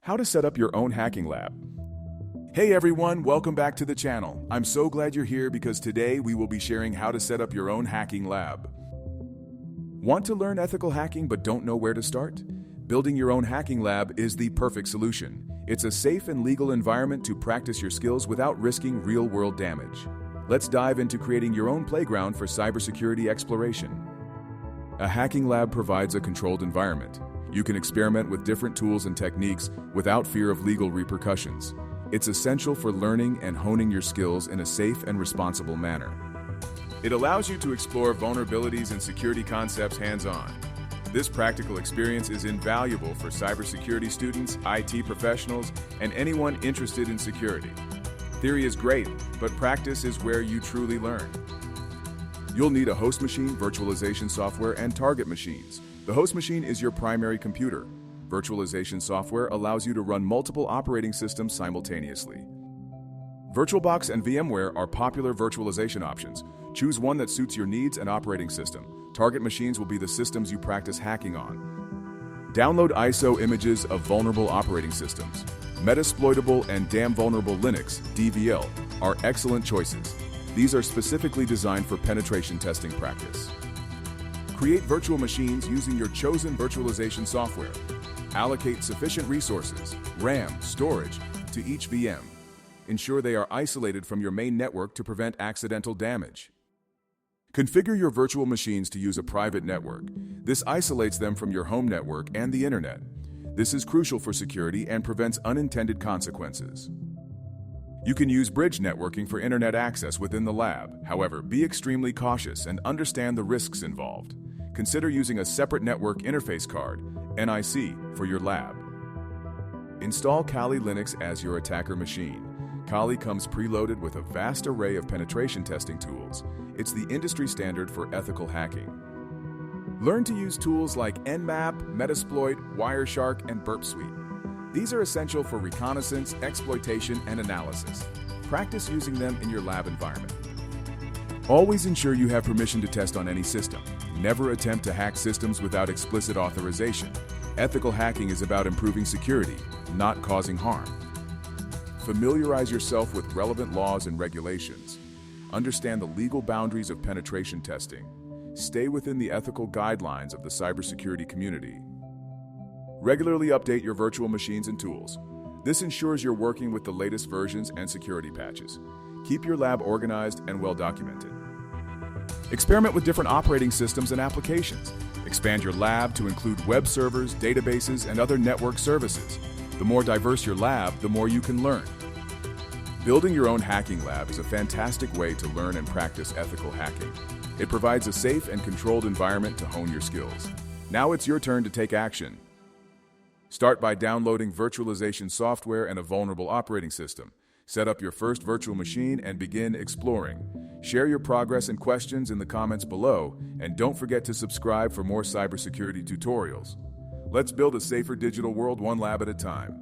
How to set up your own hacking lab. Hey everyone, welcome back to the channel. I'm so glad you're here because today we will be sharing how to set up your own hacking lab. Want to learn ethical hacking but don't know where to start? Building your own hacking lab is the perfect solution. It's a safe and legal environment to practice your skills without risking real-world damage. Let's dive into creating your own playground for cybersecurity exploration. A hacking lab provides a controlled environment. You can experiment with different tools and techniques without fear of legal repercussions. It's essential for learning and honing your skills in a safe and responsible manner. It allows you to explore vulnerabilities and security concepts hands-on. This practical experience is invaluable for cybersecurity students, IT professionals, and anyone interested in security. Theory is great, but practice is where you truly learn. You'll need a host machine, virtualization software, and target machines. The host machine is your primary computer. Virtualization software allows you to run multiple operating systems simultaneously. VirtualBox and VMware are popular virtualization options. Choose one that suits your needs and operating system. Target machines will be the systems you practice hacking on. Download ISO images of vulnerable operating systems. Metasploitable and damn vulnerable Linux, DVL, are excellent choices. These are specifically designed for penetration testing practice. Create virtual machines using your chosen virtualization software. Allocate sufficient resources, RAM, storage, to each VM. Ensure they are isolated from your main network to prevent accidental damage. Configure your virtual machines to use a private network. This isolates them from your home network and the internet. This is crucial for security and prevents unintended consequences. You can use bridge networking for internet access within the lab. However, be extremely cautious and understand the risks involved. Consider using a separate network interface card, NIC, for your lab. Install Kali Linux as your attacker machine. Kali comes preloaded with a vast array of penetration testing tools. It's the industry standard for ethical hacking. Learn to use tools like Nmap, Metasploit, Wireshark, and Burp Suite. These are essential for reconnaissance, exploitation, and analysis. Practice using them in your lab environment. Always ensure you have permission to test on any system. Never attempt to hack systems without explicit authorization. Ethical hacking is about improving security, not causing harm. Familiarize yourself with relevant laws and regulations. Understand the legal boundaries of penetration testing. Stay within the ethical guidelines of the cybersecurity community. Regularly update your virtual machines and tools. This ensures you're working with the latest versions and security patches. Keep your lab organized and well documented. Experiment with different operating systems and applications. Expand your lab to include web servers, databases, and other network services. The more diverse your lab, the more you can learn. Building your own hacking lab is a fantastic way to learn and practice ethical hacking. It provides a safe and controlled environment to hone your skills. Now it's your turn to take action. Start by downloading virtualization software and a vulnerable operating system. Set up your first virtual machine and begin exploring. Share your progress and questions in the comments below, and don't forget to subscribe for more cybersecurity tutorials. Let's build a safer digital world one lab at a time.